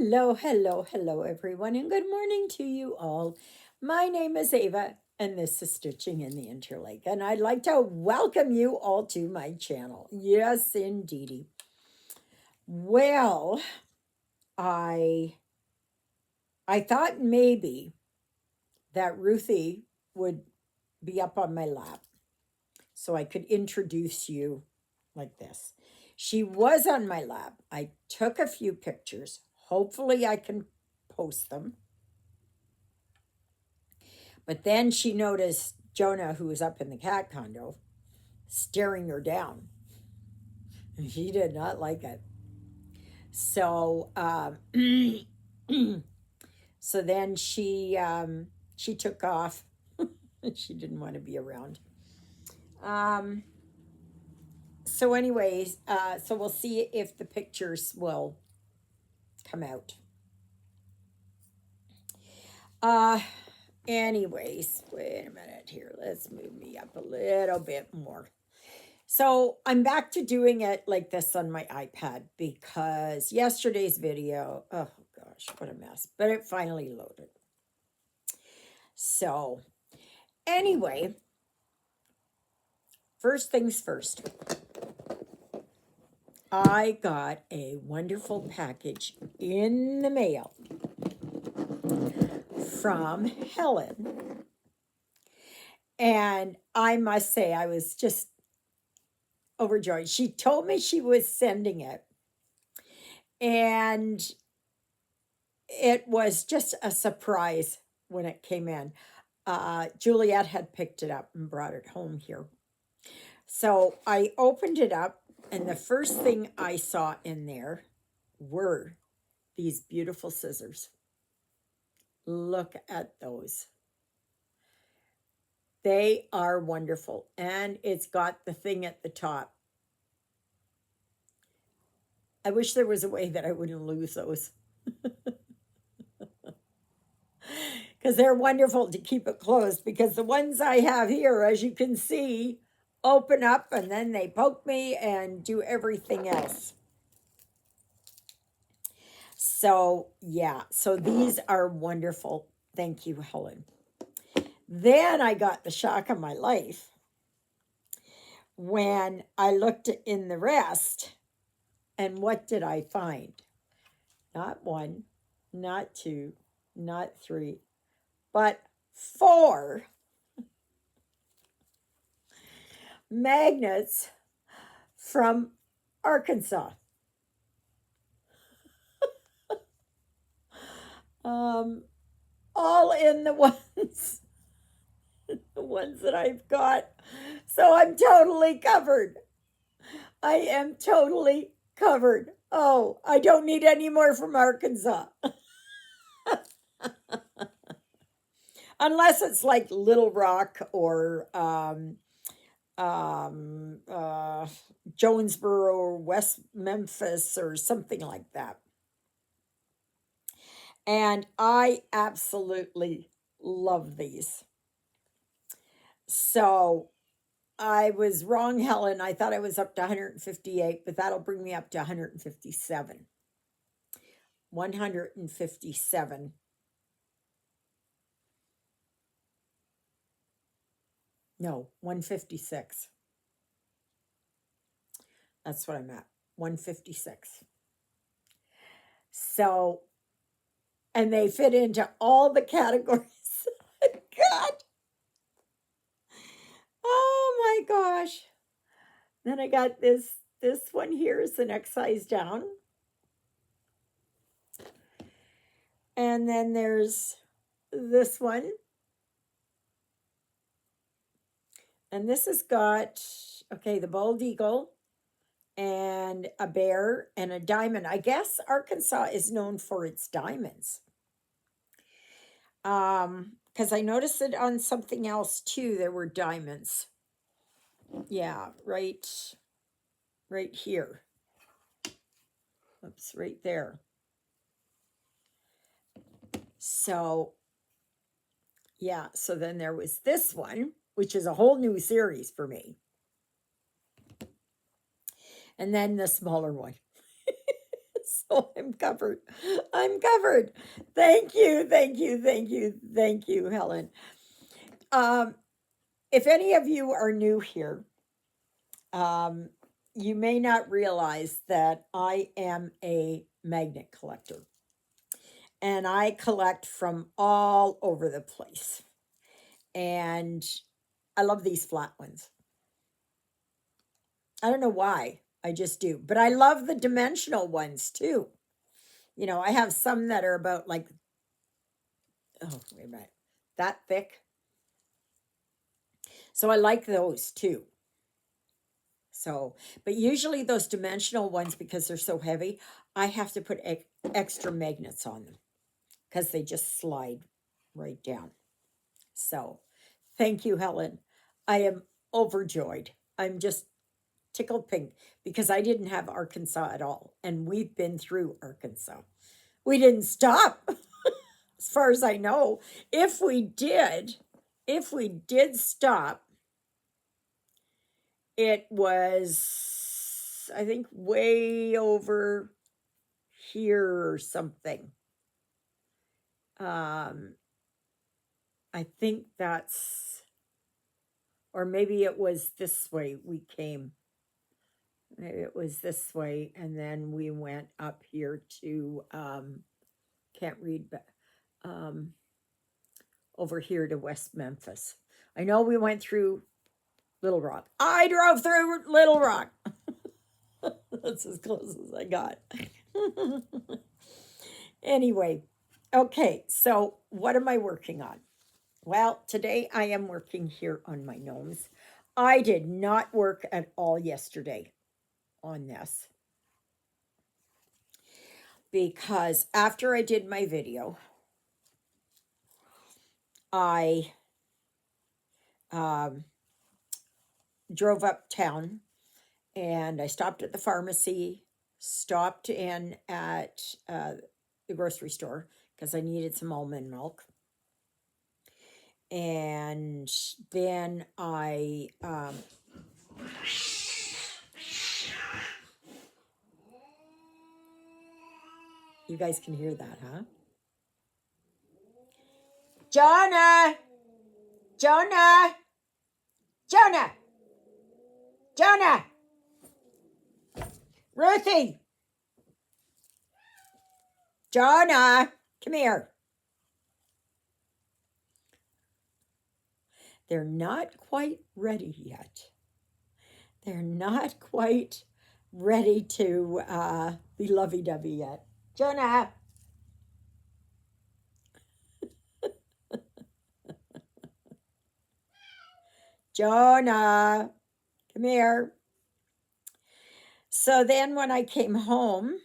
Hello, hello, hello, everyone, and good morning to you all. My name is Ava, and this is Stitching in the Interlake, and I'd like to welcome you all to my channel. Yes, indeedy. Well, I I thought maybe that Ruthie would be up on my lap so I could introduce you like this. She was on my lap. I took a few pictures. Hopefully, I can post them. But then she noticed Jonah, who was up in the cat condo, staring her down. She did not like it. So, so then she took off. She didn't want to be around. Um, so, anyways, so we'll see if the pictures will come out. Uh, anyways, wait a minute here. Let's move me up a little bit more. So I'm back to doing it like this on my iPad because yesterday's video, oh gosh, what a mess, but it finally loaded. So, anyway, first things first, I got a wonderful package in the mail from Helen. And I must say, I was just overjoyed. She told me she was sending it. And it was just a surprise when it came in. Juliet had picked it up and brought it home here. So I opened it up, and the first thing I saw in there were these beautiful scissors. Look at those. They are wonderful. And it's got the thing at the top. I wish there was a way that I wouldn't lose those. Because they're wonderful to keep it closed, because the ones I have here, as you can see, open up and then they poke me and do everything else. So yeah, so these are wonderful. Thank you, Helen. Then I got the shock of my life when I looked in the rest, and what did I find? Not one, not two, not three, but four magnets from Arkansas. All in the ones, the ones that I've got. So I'm totally covered. I am totally covered. Oh, I don't need any more from Arkansas. Unless it's like Little Rock or Jonesboro or West Memphis or something like that. And I absolutely love these. So I was wrong, Helen. I thought I was up to 158, but that'll bring me up to 157. 157. No, 156. That's what I'm at. 156. So, and they fit into all the categories. God. Oh my gosh. Then I got this one here is the next size down. And then there's this one. And this has got, okay, the bald eagle and a bear and a diamond. I guess Arkansas is known for its diamonds. Because I noticed it on something else too. There were diamonds. Yeah, right here. Oops, right there. So, yeah, so then there was this one, which is a whole new series for me. And then the smaller one. So I'm covered. I'm covered. Thank you, thank you, thank you, thank you, Helen. Um, if any of you are new here, um, you may not realize that I am a magnet collector and I collect from all over the place. And I love these flat ones. I don't know why. I just do. But I love the dimensional ones too. You know, I have some that are about like, oh, wait a minute, that thick. So I like those too. So, but usually those dimensional ones, because they're so heavy, I have to put extra magnets on them because they just slide right down. So, thank you, Helen. I am overjoyed. I'm just tickled pink because I didn't have Arkansas at all. And we've been through Arkansas. We didn't stop, as far as I know. If we did stop, it was, I think, way over here or something. Um, I think that's, or maybe it was this way we came. Maybe it was this way, and then we went up here to, can't read, but over here to West Memphis. I know we went through Little Rock. I drove through Little Rock. That's as close as I got. Anyway, okay, so what am I working on? Well, today I am working here on my gnomes. I did not work at all yesterday on this because after I did my video, I drove uptown and I stopped at the pharmacy, stopped in at the grocery store because I needed some almond milk. And then I you guys can hear that, huh? Jonah! Jonah! Jonah! Jonah! Ruthie! Jonah! Come here. They're not quite ready yet. They're not quite ready to be lovey-dovey yet. Jonah! Jonah! Come here. So then when I came home,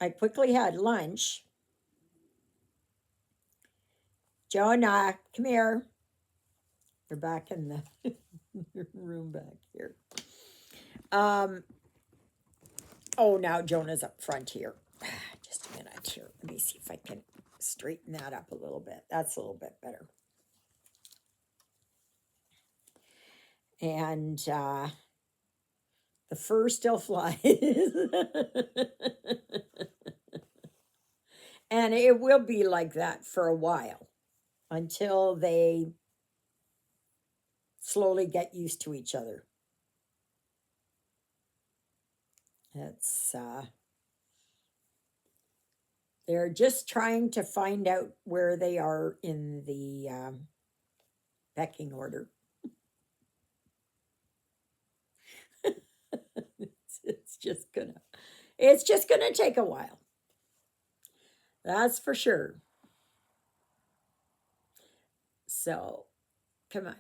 I quickly had lunch. Jonah, come here. They're back in the room back here. Oh, now Jonah's up front here. Just a minute here. Let me see if I can straighten that up a little bit. That's a little bit better. And the fur still flies. And it will be like that for a while until they slowly get used to each other. It's they're just trying to find out where they are in the pecking order. it's just gonna take a while. That's for sure. So, come on.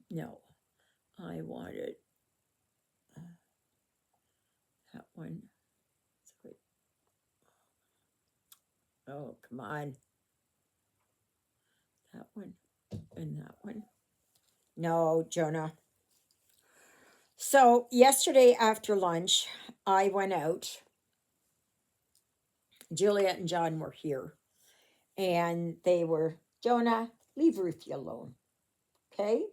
No, I wanted that one. Oh, come on. That one and that one. No, Jonah. So, yesterday after lunch, I went out. Juliet and John were here. And they were, Jonah, leave Ruthie alone. Okay?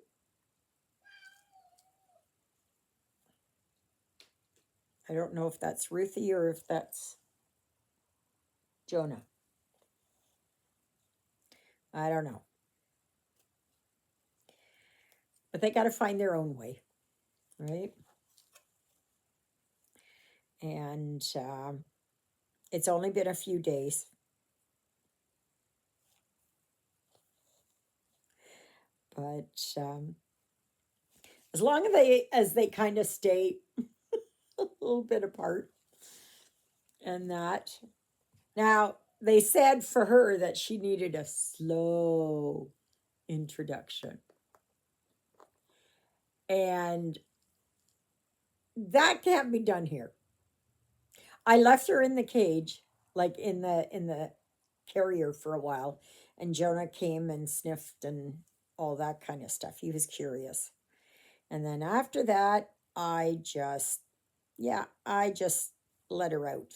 I don't know if that's Ruthie or if that's Jonah? I don't know. But they got to find their own way, right? And it's only been a few days, but as long as they kind of stay a little bit apart, and that. Now they said for her that she needed a slow introduction, and that can't be done here. I left her in the cage, like in the carrier for a while, and Jonah came and sniffed and all that kind of stuff. He was curious. And then after that, I just let her out.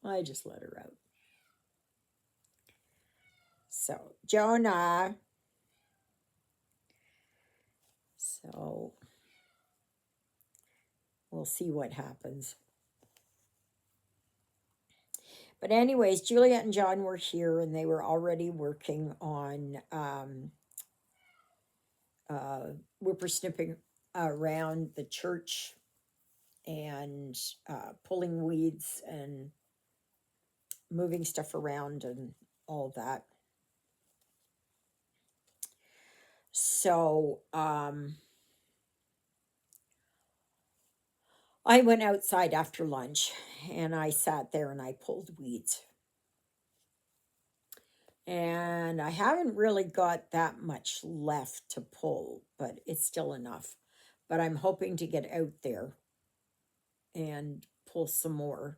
I just let her out. So, Jonah. So, we'll see what happens. But anyways, Juliet and John were here, and they were already working on whippersnipping around the church and pulling weeds and moving stuff around and all that. So I went outside after lunch and I sat there and I pulled weeds. And I haven't really got that much left to pull, but it's still enough. But I'm hoping to get out there and pull some more.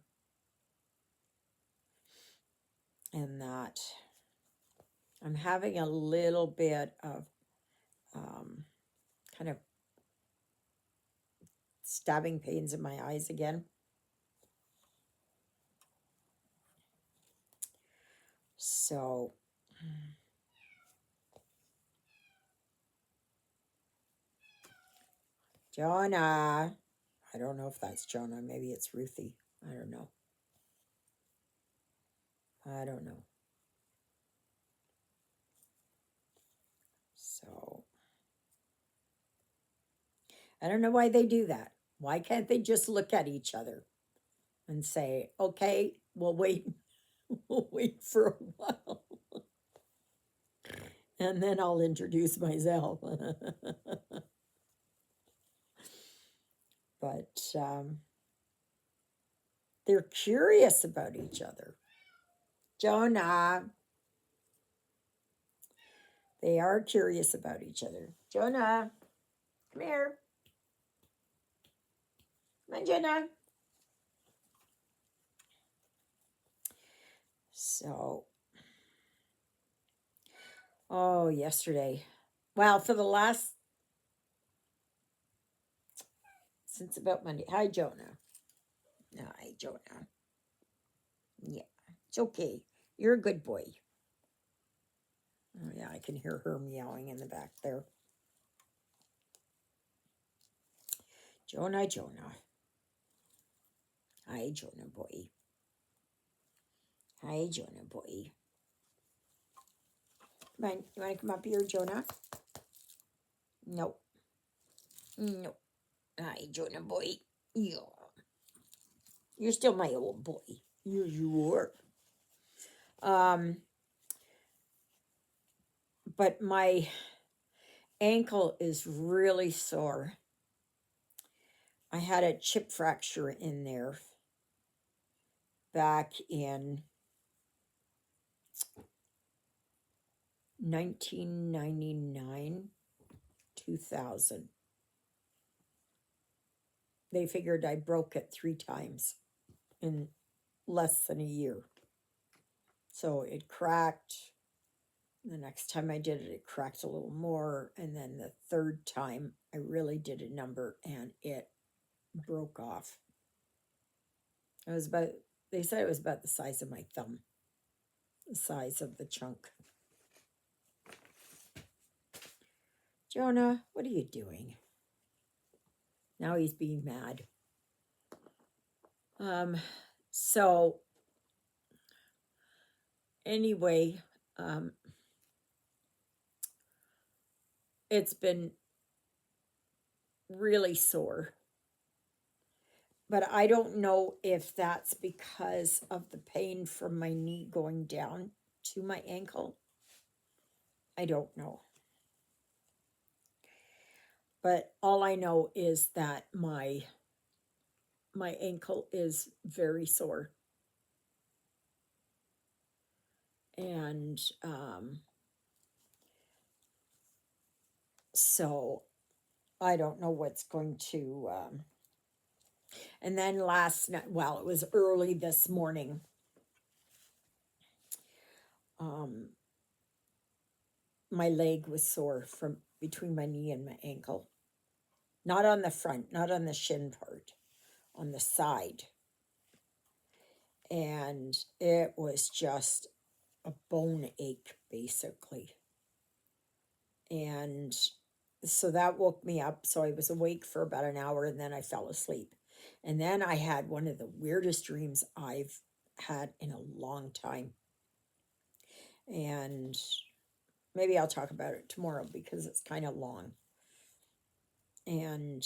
And that I'm having a little bit of kind of stabbing pains in my eyes again. So Jonah. I don't know if that's Jonah. Maybe it's Ruthie. I don't know. I don't know. So I don't know why they do that. Why can't they just look at each other and say, okay, we'll wait. We'll wait for a while. And then I'll introduce myself. But they're curious about each other. Jonah. They are curious about each other. Jonah, come here. Come on, Jonah. So, yesterday. Well, for the last, since about Monday. Hi, Jonah. Hi, Jonah. Yeah, it's okay. You're a good boy. Oh, yeah, I can hear her meowing in the back there. Jonah, Jonah. Hi, Jonah boy. Hi, Jonah boy. Come on, you want to come up here, Jonah? No. No. Hi, Jonah boy. Yeah. You're still my old boy. You are. But my ankle is really sore. I had a chip fracture in there back in 1999, 2000. They figured I broke it 3 times in less than a year. So it cracked. The next time I did it, it cracked a little more. And then the third time, I really did a number and it broke off. It was about, they said it was about the size of my thumb, the size of the chunk. Jonah, what are you doing? Now he's being mad. So Anyway, um, it's been really sore. But I don't know if that's because of the pain from my knee going down to my ankle. I don't know. But all I know is that my ankle is very sore. And so I don't know what's going to. And then last night, well, it was early this morning. Um, my leg was sore from between my knee and my ankle. Not on the front, not on the shin part, on the side. And it was just a bone ache, basically. And so that woke me up. So I was awake for about an hour and then I fell asleep. And then I had one of the weirdest dreams I've had in a long time. And maybe I'll talk about it tomorrow because it's kind of long. And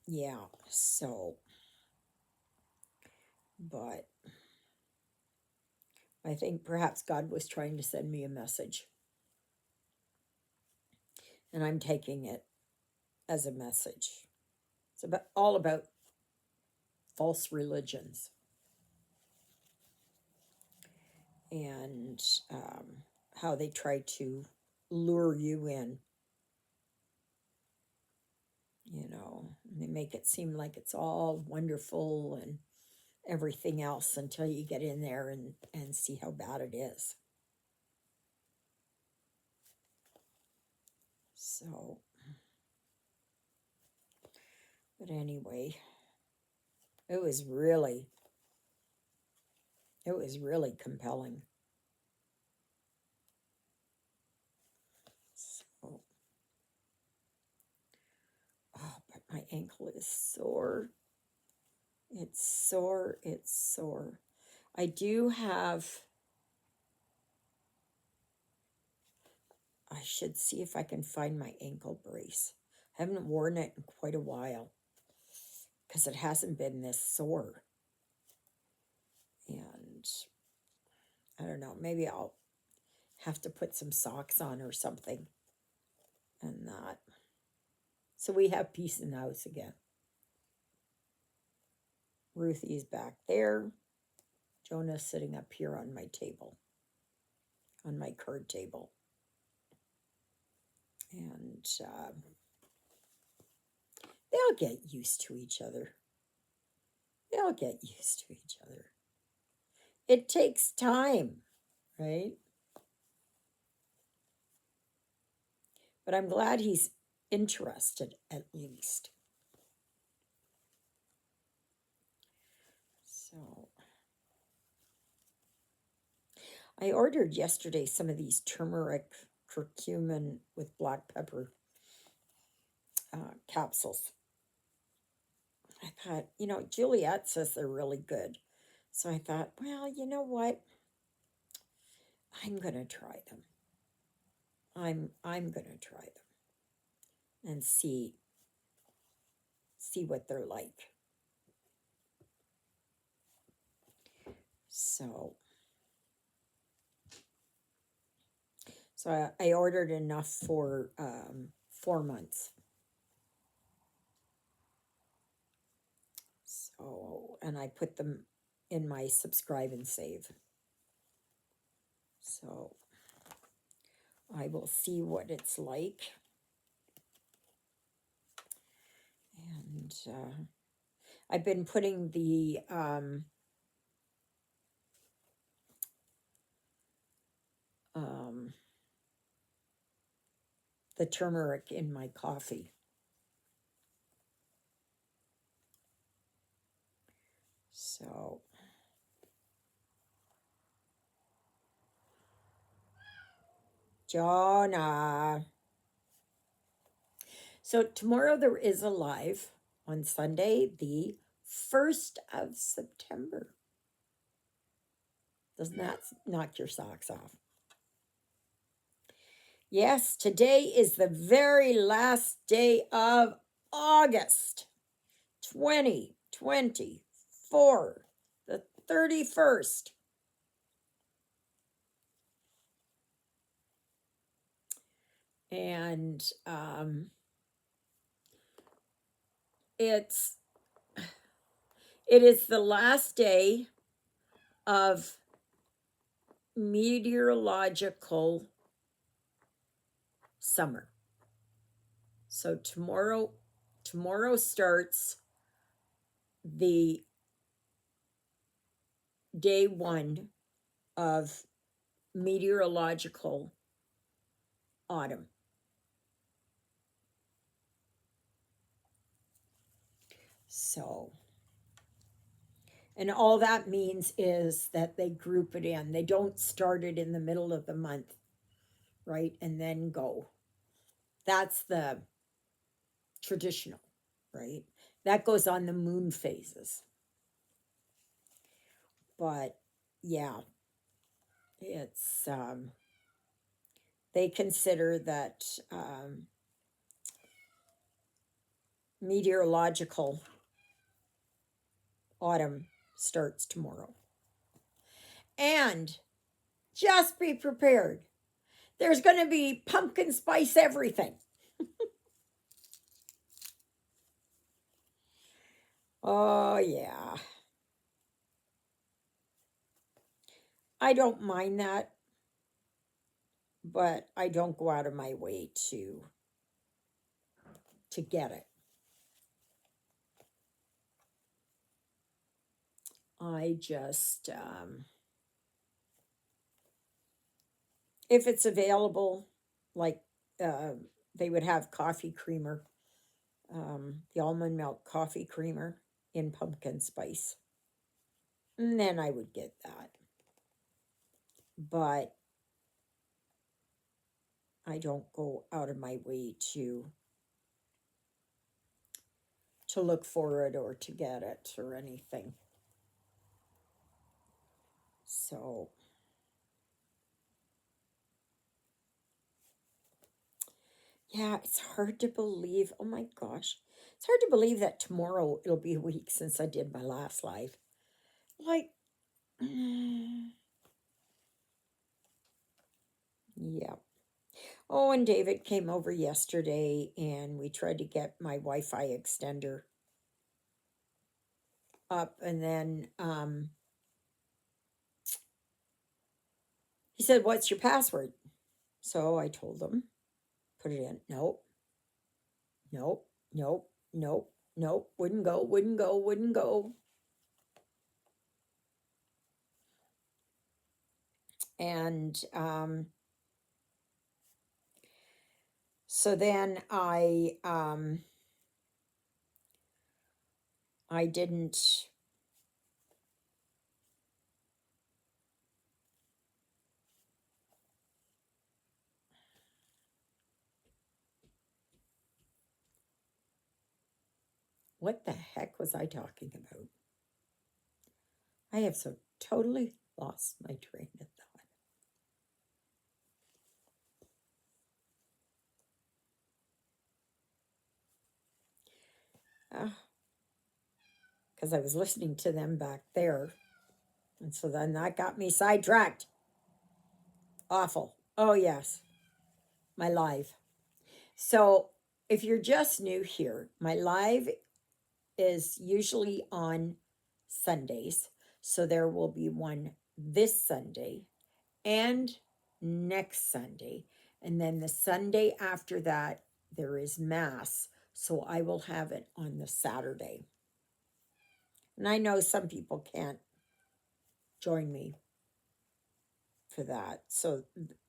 yeah, so, but I think perhaps God was trying to send me a message. And I'm taking it as a message. It's all about false religions and how they try to lure you in. You know, they make it seem like it's all wonderful and everything else until you get in there and see how bad it is. So, but anyway, it was really compelling. So, oh, but my ankle is sore. It's sore. It's sore. I do have, I should see if I can find my ankle brace. I haven't worn it in quite a while because it hasn't been this sore. And I don't know, maybe I'll have to put some socks on or something and that. So we have peace in the house again. Ruthie's back there. Jonah's sitting up here on my table, on my card table. And they'll get used to each other. They'll get used to each other. It takes time, right? But I'm glad he's interested at least. So I ordered yesterday some of these turmeric, curcumin with black pepper capsules. I thought, Juliet says they're really good. So I thought, well, you know what? I'm going to try them. I'm going to try them and see what they're like. So I ordered enough for 4 months. So, and I put them in my subscribe and save. So I will see what it's like. And I've been putting the turmeric in my coffee. So Jonah. So tomorrow there is a live on Sunday, the 1st of September. Doesn't that knock your socks off? Yes, today is the very last day of August 2024, the 31st. And it's it is the last day of meteorological summer. So tomorrow starts the day one of meteorological autumn. So, and all that means is that they group it in. They don't start it in the middle of the month, right? And then go. That's the traditional, right? That goes on the moon phases. But yeah, it's they consider that meteorological autumn starts tomorrow. And just be prepared. There's going to be pumpkin spice everything. Oh, yeah. I don't mind that, but I don't go out of my way to get it. I just if it's available, like they would have coffee creamer, the almond milk coffee creamer in pumpkin spice, and then I would get that. But I don't go out of my way to look for it or to get it or anything. So yeah, it's hard to believe. Oh my gosh. It's hard to believe that tomorrow it'll be a week since I did my last live. Like, yeah. Oh, and David came over yesterday and we tried to get my Wi-Fi extender up, and then he said, "What's your password?" So I told him, put it in. Nope, nope, nope, nope, nope. Wouldn't go, wouldn't go, wouldn't go. And so then I didn't. What the heck was I talking about? I have so totally lost my train of thought. Because I was listening to them back there. And so then that got me sidetracked. Awful. Oh, yes. My live. So if you're just new here, my live is usually on Sundays. So there will be one this Sunday and next Sunday. And then the Sunday after that, there is Mass. So I will have it on the Saturday. And I know some people can't join me for that. So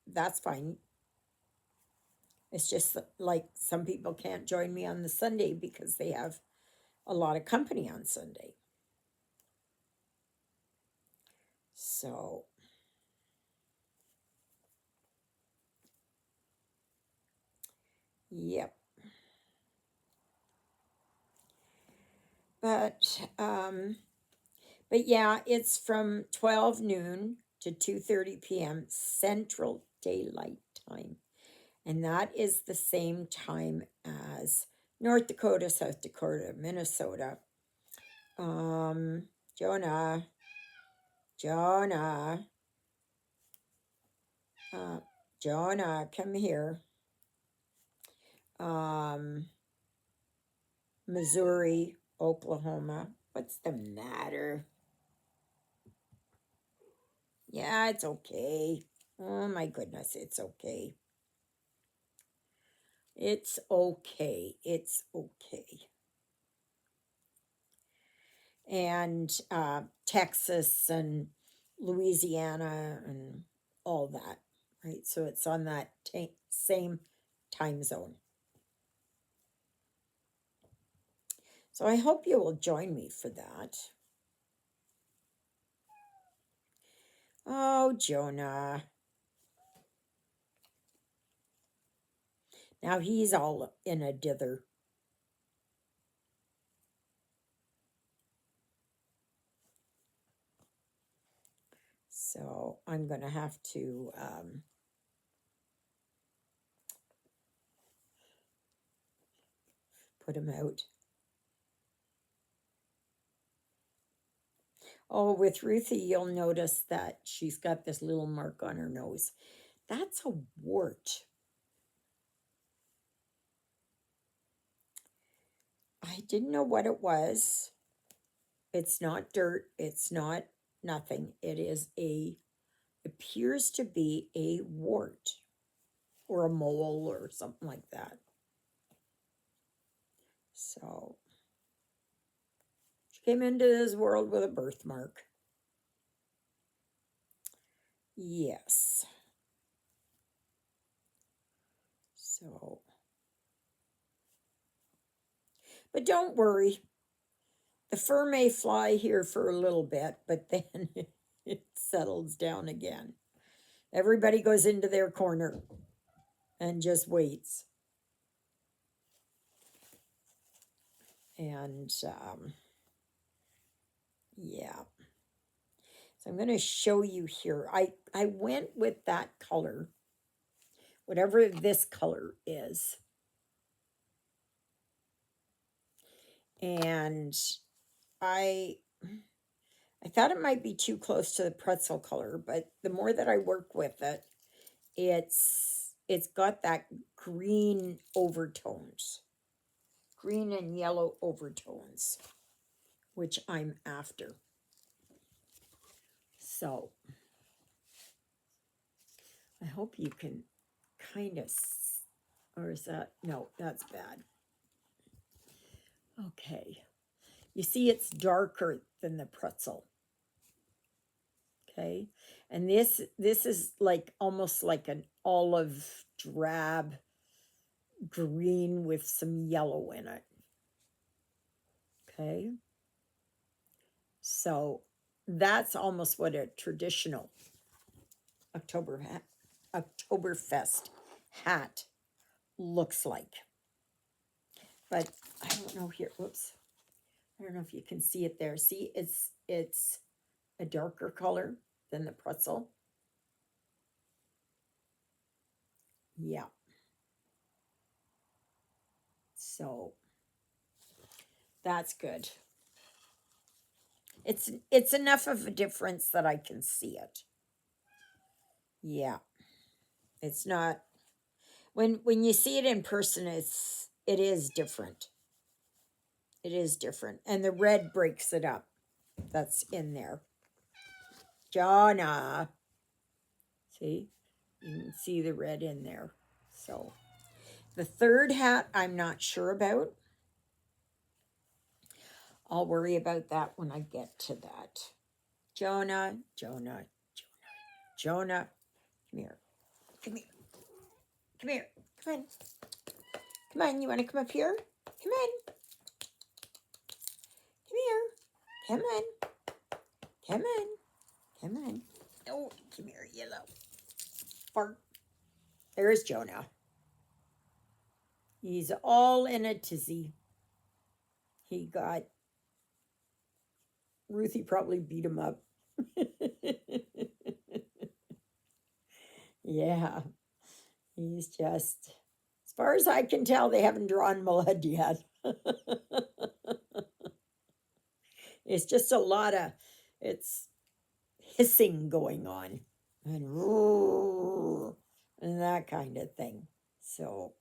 that's fine. It's just like some people can't join me on the Sunday because they have a lot of company on Sunday. So, yep. But yeah, it's from 12 noon to 2:30 p.m. Central Daylight Time. And that is the same time as North Dakota, South Dakota, Minnesota. Jonah, Jonah, Jonah, come here. Missouri, Oklahoma. What's the matter? Yeah, it's okay. Oh my goodness, it's okay. It's okay. It's okay. And Texas and Louisiana and all that, right? So it's on that same time zone. So I hope you will join me for that. Oh, Jonah. Now he's all in a dither. So I'm going to have to put him out. Oh, with Ruthie, you'll notice that she's got this little mark on her nose. That's a wart. I didn't know what it was. It's not dirt. It's not nothing. It is appears to be a wart or a mole or something like that. So she came into this world with a birthmark. Yes. So, but don't worry. The fur may fly here for a little bit, but then it settles down again. Everybody goes into their corner and just waits. And yeah. So I'm going to show you here. I went with that color, whatever this color is. And I thought it might be too close to the pretzel color, but the more that I work with it, it's got that green overtones. Green and yellow overtones, which I'm after. So I hope you can kind of, or is that, no, that's bad. Okay. You see it's darker than the pretzel. Okay. And this is like almost like an olive drab green with some yellow in it. Okay. So that's almost what a traditional Oktoberfest hat looks like. But I don't know here. Whoops. I don't know if you can see it there. See, it's a darker color than the pretzel. Yeah. So that's good. It's enough of a difference that I can see it. Yeah. It's not when you see it in person, it is different. It is different. And the red breaks it up. That's in there. Jonna. See? You can see the red in there. So the third hat I'm not sure about. I'll worry about that when I get to that. Jonah, Jonah, Jonah, Jonah. Come here. Come here. Come here. Come on. Come on. You want to come up here? Come on. Come here. Come on. Come on. Come on. Oh, come here, yellow. Bark. There's Jonah. He's all in a tizzy. He got Ruthie probably beat him up. Yeah. He's just, as far as I can tell, they haven't drawn blood yet. It's just a lot of, it's hissing going on and, and that kind of thing. So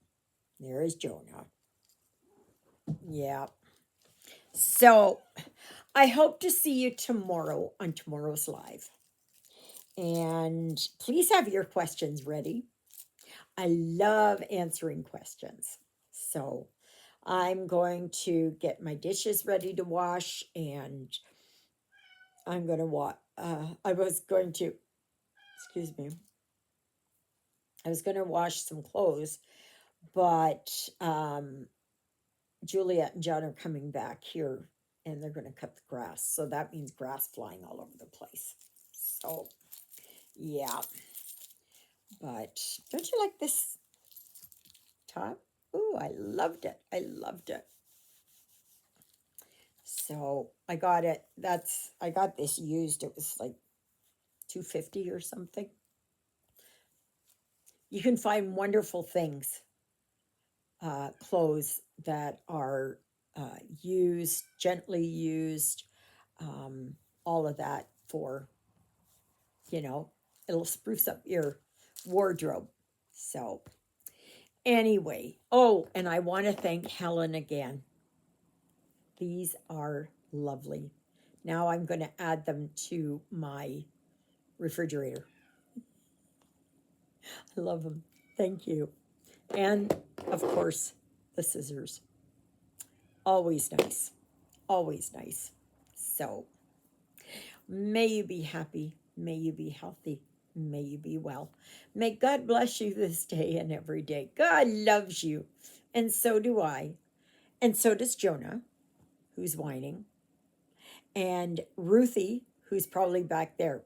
there is Jonah. Yeah. So I hope to see you tomorrow on tomorrow's live. And please have your questions ready. I love answering questions. So I'm going to get my dishes ready to wash and I'm going to I was going to, excuse me, I was going to wash some clothes, but Juliet and John are coming back here and they're going to cut the grass. So that means grass flying all over the place. So, yeah. But don't you like this top? Ooh, I loved it. I loved it. So I got it. I got this used. It was like $2.50 or something. You can find wonderful things, clothes that are used, gently used, all of that for, you know, it'll spruce up your wardrobe. So, anyway, oh, and I want to thank Helen again. These are lovely. Now I'm going to add them to my refrigerator. I love them. Thank you. And of course, the scissors. Always nice. Always nice. So, may you be happy. May you be healthy. May you be well. May God bless you this day and every day. God loves you. And so do I. And so does Jonah, who's whining. And Ruthie, who's probably back there.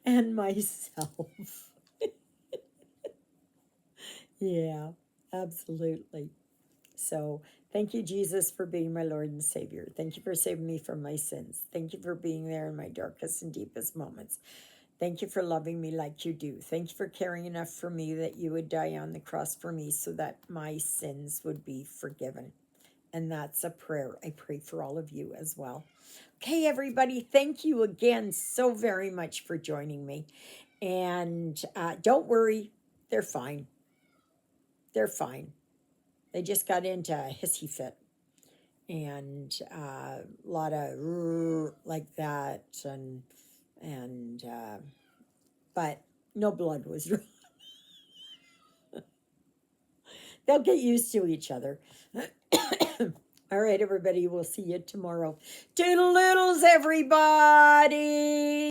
And myself. Yeah, absolutely. So thank you, Jesus, for being my Lord and Savior. Thank you for saving me from my sins. Thank you for being there in my darkest and deepest moments. Thank you for loving me like you do. Thank you for caring enough for me that you would die on the cross for me so that my sins would be forgiven. And that's a prayer I pray for all of you as well. Okay, everybody, thank you again so very much for joining me. And don't worry, they're fine. They're fine. They just got into a hissy fit and a lot of like that and but no blood was drawn. They'll get used to each other. All right, everybody, we'll see you tomorrow. Toodle-oodles, everybody.